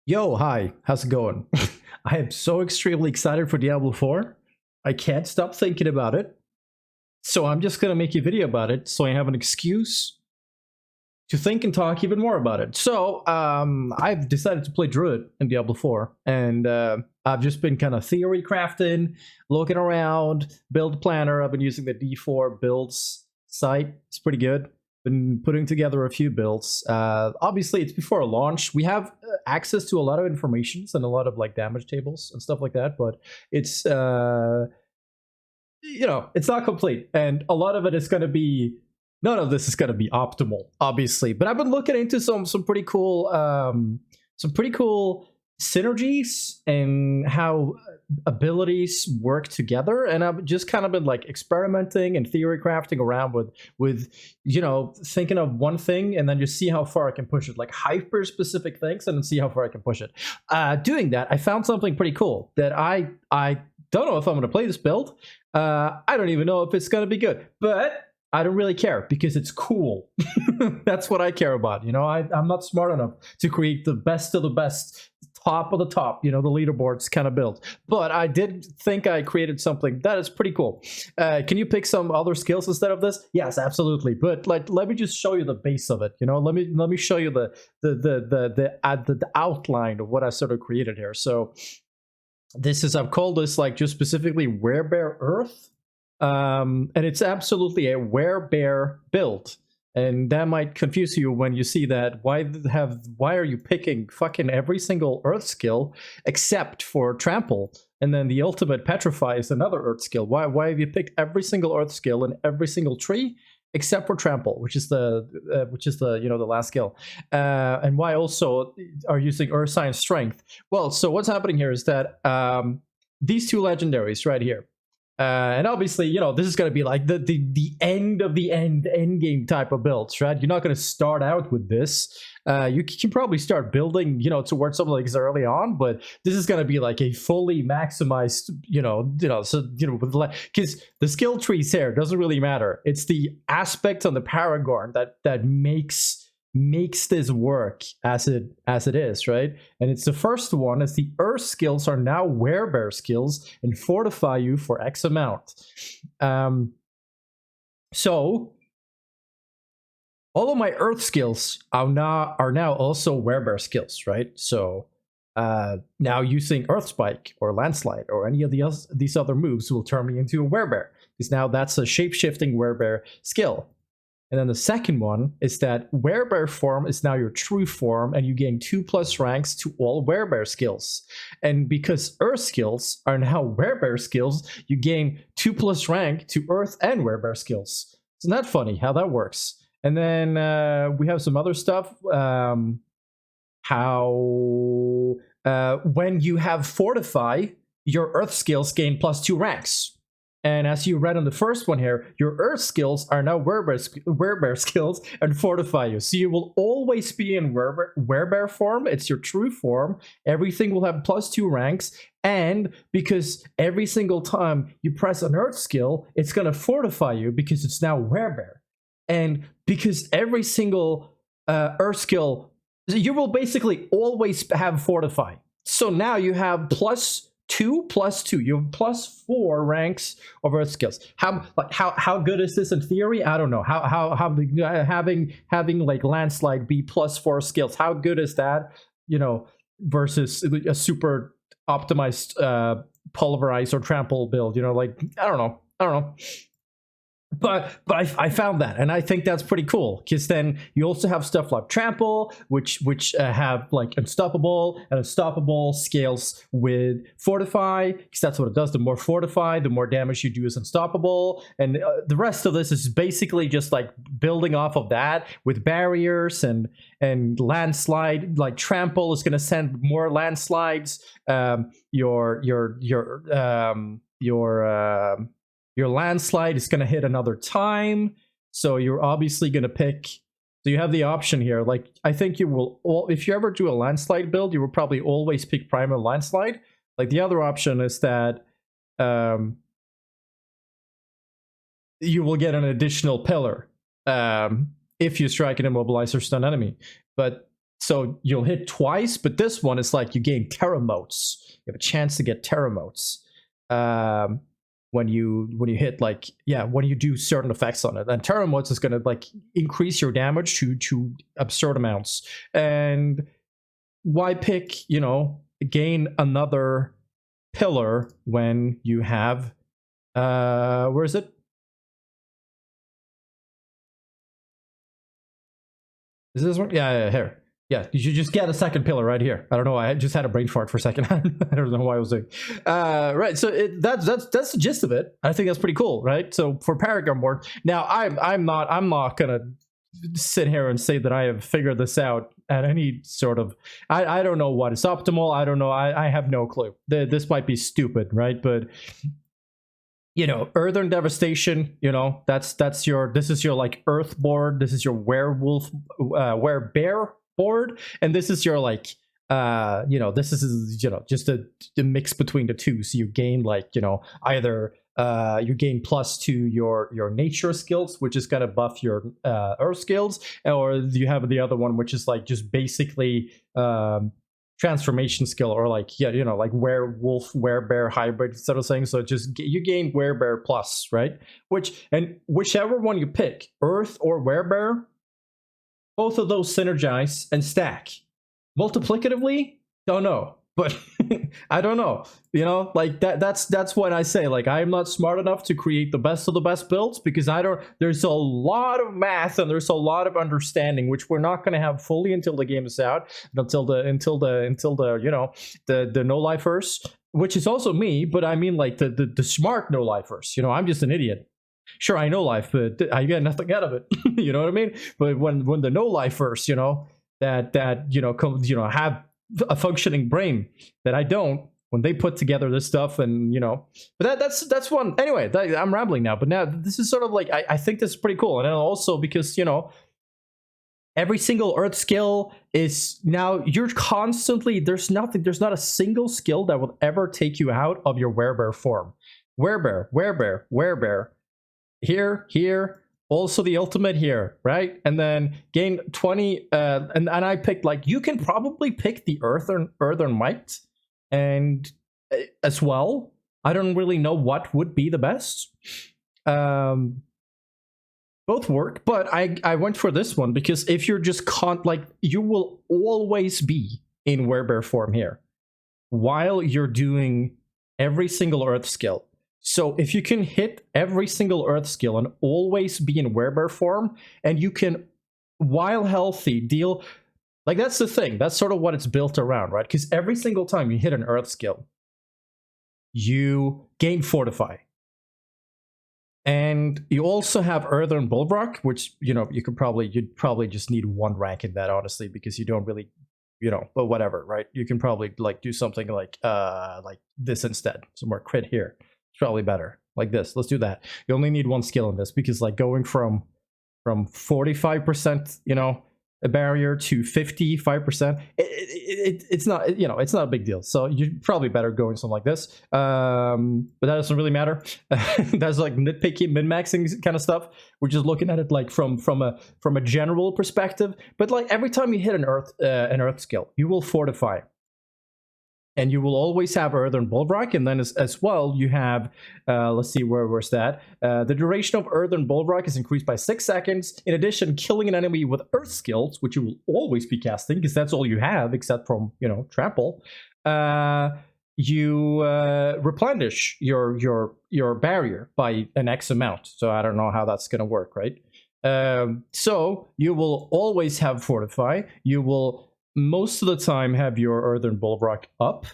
Yo, hi, how's it going? I am so extremely excited for Diablo 4. I can't stop thinking about it. So I'm just gonna make a video about it so I have an excuse to think and talk even more about it. So I've decided to play Druid in Diablo 4, and I've just been kind of theory crafting, looking around, build planner. I've been using the D4 builds site. It's pretty good. Been putting together a few builds. Obviously, it's before a launch. We have access to a lot of information and a lot of like damage tables and stuff like that, but it's it's not complete, and a lot of it is going to be none of this is going to be optimal, obviously. But I've been looking into some pretty cool synergies and how abilities work together, and I've just kind of been like experimenting and theory crafting around with thinking of one thing and then just see how far I can push it, like hyper specific things, and then see how far I can push it. Doing that, I found something pretty cool that I don't know if I'm going to play this build. I don't even know if it's going to be good, but I don't really care because it's cool. That's what I care about. I'm not smart enough to create the best of the best, top of the top, the leaderboards kind of build. But I did think I created something that is pretty cool. Can you pick some other skills instead of this? Yes, absolutely. But let me just show you the base of it. Let me show you the outline of what I sort of created here. So I've called this like just specifically Werebear Earth. And it's absolutely a Werebear build. And that might confuse you when you see that. Why are you picking fucking every single Earth skill except for Trample? And then the ultimate Petrify is another Earth skill. Why have you picked every single Earth skill in every single tree except for Trample, which is the the last skill? And why also are using Earth Science Strength? Well, so what's happening here is that these two legendaries right here. And obviously, this is going to be like the end of the end game type of builds, right? You're not going to start out with this. You can probably start building, towards something like this early on, but this is going to be like a fully maximized, because the skill trees here doesn't really matter. It's the aspect on the Paragon that makes this work as it is, right? And it's the first one, as the Earth skills are now Werebear skills and fortify you for X amount. So all of my Earth skills are now also Werebear skills, right? So now using Earth Spike or Landslide or any of these other moves will turn me into a Werebear, because now that's a shape-shifting Werebear skill. And then the second one is that Werebear form is now your true form, and you gain 2+ ranks to all Werebear skills. And because Earth skills are now Werebear skills, you gain 2+ rank to Earth and Werebear skills. Isn't that funny how that works? And then we have some other stuff. When you have Fortify, your Earth skills gain +2 ranks. And as you read on the first one here, your Earth skills are now Werebear skills and fortify you. So you will always be in Werebear form. It's your true form. Everything will have +2 ranks. And because every single time you press an Earth skill, it's going to fortify you because it's now Werebear. And because every single Earth skill, you will basically always have fortify. So now you have +2 +2. You have +4 ranks of Earth skills. How good is this in theory? I don't know. How having like Landslide be +4 skills. How good is that? Versus a super optimized pulverize or trample build. I don't know. But I found that, and I think that's pretty cool, because then you also have stuff like Trample, which have like Unstoppable, and Unstoppable scales with Fortify, because that's what it does. The more Fortify, the more damage you do is Unstoppable, and the rest of this is basically just like building off of that with barriers and Landslide. Like Trample is going to send more landslides. Your Landslide is going to hit another time, so you're obviously going to pick. So you have the option here. Like, I think you will, if you ever do a Landslide build, you will probably always pick Primal Landslide. Like, the other option is that you will get an additional pillar if you strike an immobilize or stun enemy. But So you'll hit twice, but this one is like you gain terra motes. You have a chance to get terra motes when you hit like when you do certain effects on it. And terra motes is gonna like increase your damage to absurd amounts. And why pick gain another pillar when you have where is it? Is this one? Yeah, here. Yeah, you should just get a second pillar right here. I don't know why. I just had a brain fart for a second. I don't know why I was doing. Right, so that's the gist of it. I think that's pretty cool, right? So for Paragon board, now I'm not gonna sit here and say that I have figured this out at any sort of. I don't know what is optimal. I don't know. I have no clue. This might be stupid, right? But Earthern Devastation, this is your like Earth board, this is your Werewolf, Werebear board, and this is your like, this is, just a mix between the two. So you gain like, either you gain plus to your nature skills, which is gonna buff your Earth skills, or you have the other one, which is like just basically transformation skill, or like like werewolf werebear hybrid sort of thing. So just you gain werebear plus, right? Whichever one you pick, Earth or werebear, both of those synergize and stack multiplicatively. Don't know, but I don't know. Like that's what I say. Like, I'm not smart enough to create the best of the best builds, because there's a lot of math and there's a lot of understanding, which we're not going to have fully until the game is out, until the no lifers, which is also me, but I mean like the smart no lifers. I'm just an idiot. Sure, I know life, but I get nothing out of it. You know what I mean? But when the no lifers, that have a functioning brain that I don't, when they put together this stuff, and but that's one. Anyway, I'm rambling now, but now this is sort of like I think this is pretty cool. And also because every single Earth skill is now, you're constantly, there's not a single skill that will ever take you out of your werebear form. Werebear here, also the ultimate here, right? And then gain 20, and I picked, like, you can probably pick the Earthern Might and as well. I don't really know what would be the best. Both work, but I went for this one because if you're just you will always be in werebear form here while you're doing every single Earth skill. So if you can hit every single Earth skill and always be in werebear form, and you can, while healthy, deal, like, that's the thing. That's sort of what it's built around, right? Because every single time you hit an Earth skill, you gain Fortify. And you also have Earthern Bulwark, which, you'd probably just need one rank in that, honestly, because you don't really, but whatever, right? You can probably like do something like this instead. Some more crit here. It's probably better. Like this. Let's do that. You only need one skill in this, because like going from 45%, a barrier to 55%, it's not, it's not a big deal. So you're probably better going something like this. But that doesn't really matter. That's like nitpicky min-maxing kind of stuff. We're just looking at it like from a general perspective. But like every time you hit an Earth skill, you will fortify. And you will always have Earthern Bulwark, and then as well, you have, let's see, where's that? The duration of Earthern Bulwark is increased by 6 seconds. In addition, killing an enemy with Earth skills, which you will always be casting, because that's all you have, except from, Trample, you replenish your barrier by an X amount. So I don't know how that's going to work, right? So you will always have Fortify. You will most of the time have your Earthern Bulwark up,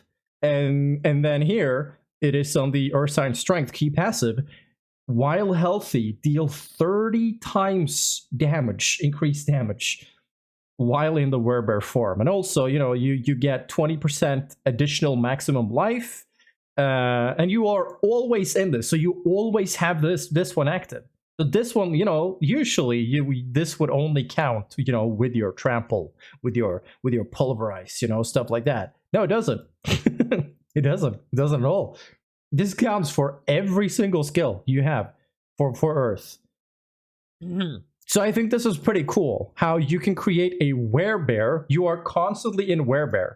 and then here it is on the Earth Sign Strength key passive. While healthy, deal 30 times damage, increased damage, while in the werebear form. And also, you get 20% additional maximum life, and you are always in this, so you always have this one active. So this one, usually this would only count, with your trample, with your pulverize, stuff like that. No, it doesn't. It doesn't at all. This counts for every single skill you have for Earth. So I think this is pretty cool. How you can create a Werebear. You are constantly in Werebear,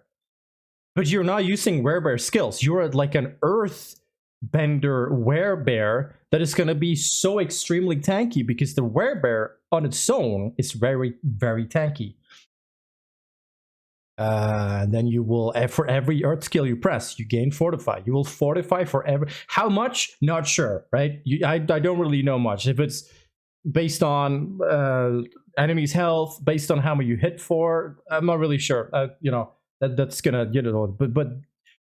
but you're not using Werebear skills. You're like an Earth Bender Werebear that is going to be so extremely tanky because the Werebear on its own is very, very tanky. And then you will, for every Earth skill you press, you gain Fortify. You will Fortify forever. How much? Not sure, right? I don't really know much. If it's based on enemy's health, based on how many you hit for, I'm not really sure. That's gonna, but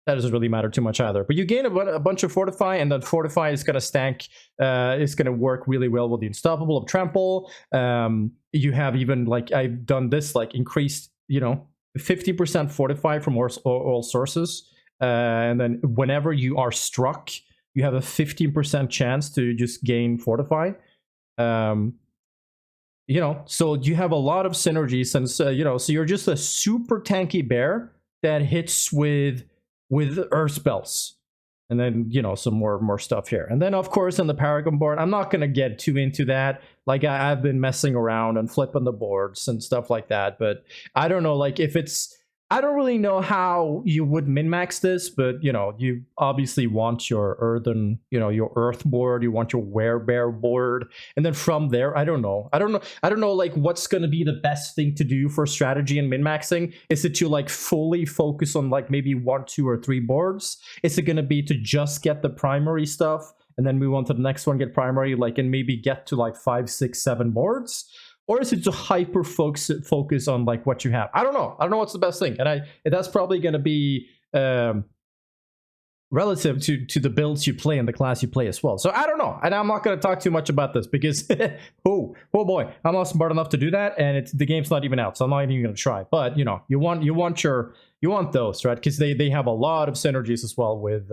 that doesn't really matter too much either. But you gain a bunch of Fortify, and then Fortify is gonna stack. It's gonna work really well with the Unstoppable of Trample. You have even, like, I've done this, like, increased, 50% Fortify from all sources, and then whenever you are struck, you have a 15% chance to just gain Fortify. So you have a lot of synergies, and so you're just a super tanky bear that hits with earth spells, and then some more stuff here. And then of course on the Paragon board, I'm not gonna get too into that. Like, I've been messing around and flipping the boards and stuff like that, but I don't know, like, if it's, I don't really know how you would min-max this, but you obviously want your earthen, your earth board, you want your Werebear board, and then from there, I don't know, like, what's gonna be the best thing to do for strategy and min-maxing. Is it to, like, fully focus on, like, maybe 1, 2, or 3 boards? Is it gonna be to just get the primary stuff and then move on to the next one, get primary, like, and maybe get to, like, 5, 6, 7 boards? Or is it to hyper focus on, like, what you have? I don't know what's the best thing, and that's probably going to be relative to the builds you play and the class you play as well. So I don't know, and I'm not going to talk too much about this because oh boy, I'm not smart enough to do that, and the game's not even out, so I'm not even going to try. But you want those, right? Because they have a lot of synergies as well with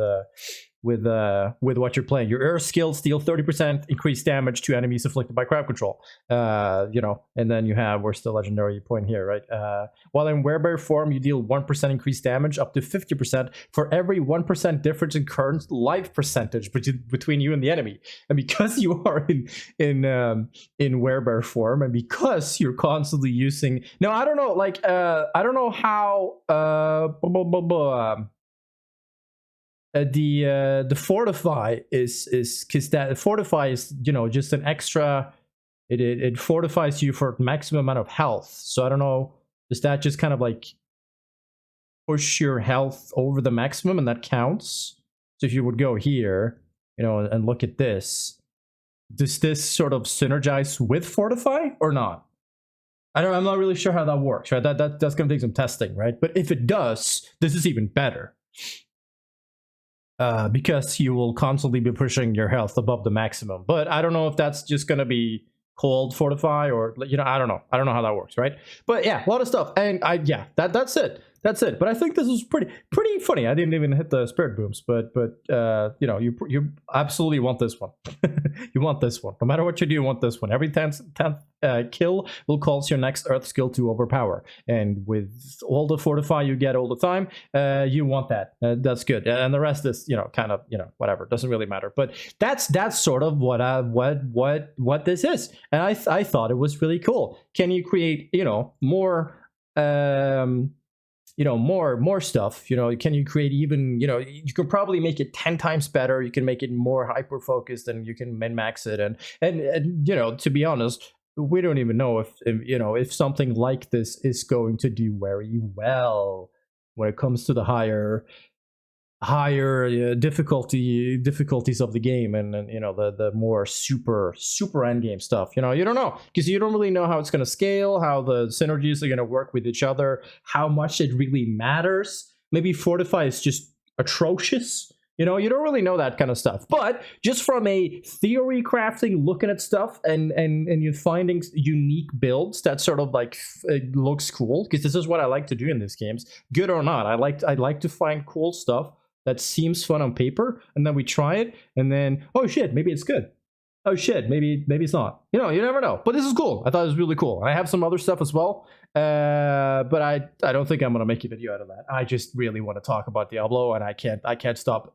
what you're playing. Your earth skills deal 30% increased damage to enemies afflicted by crowd control. And then you have, where's the legendary point here, right? While in Werebear form, you deal 1% increased damage up to 50% for every 1% difference in current life percentage between you and the enemy. And because you are in Werebear form, and because you're constantly using, no, I don't know, like, I don't know how the Fortify is because that Fortify is just an extra, it fortifies you for maximum amount of health. So I don't know, does that just kind of like push your health over the maximum, and that counts? So if you would go here, and look at this, does this sort of synergize with Fortify or not? I'm not really sure how that works, right? That's gonna take some testing, right? But if it does, this is even better. Because you will constantly be pushing your health above the maximum. But I don't know if that's just going to be called Fortify, or I don't know how that works, right? But yeah, a lot of stuff, and that's it. But I think this is pretty funny. I didn't even hit the spirit booms, but you absolutely want this one. You want this one. No matter what you do, you want this one. Every 10th kill will cause your next earth skill to overpower, and with all the Fortify you get all the time, you want that. That's good, and the rest is kind of whatever, doesn't really matter. But that's sort of what this is, and I thought it was really cool. Can you create more more stuff? Can you create even, you can probably make it 10 times better. You can make it more hyper focused, and you can min-max it. And to be honest, we don't even know if something like this is going to do very well when it comes to the higher difficulties of the game, and the more super end game stuff. You don't know, because you don't really know how it's going to scale, how the synergies are going to work with each other, how much it really matters. Maybe Fortify is just atrocious. You don't really know that kind of stuff. But just from a theory crafting, looking at stuff, and you're finding unique builds that sort of like looks cool, because this is what I like to do in these games, good or not. I like to find cool stuff that seems fun on paper, and then we try it, and then, oh shit, maybe it's good. oh shit, maybe it's not. You know, you never know. But this is cool. I thought it was really cool. I have some other stuff as well, but I don't think I'm gonna make a video out of that. I just really want to talk about Diablo, and I can't stop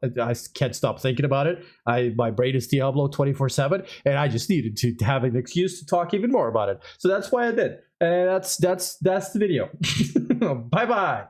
thinking about it. My brain is Diablo 24/7, and I just needed to have an excuse to talk even more about it. So that's why I did. And that's the video. Bye bye.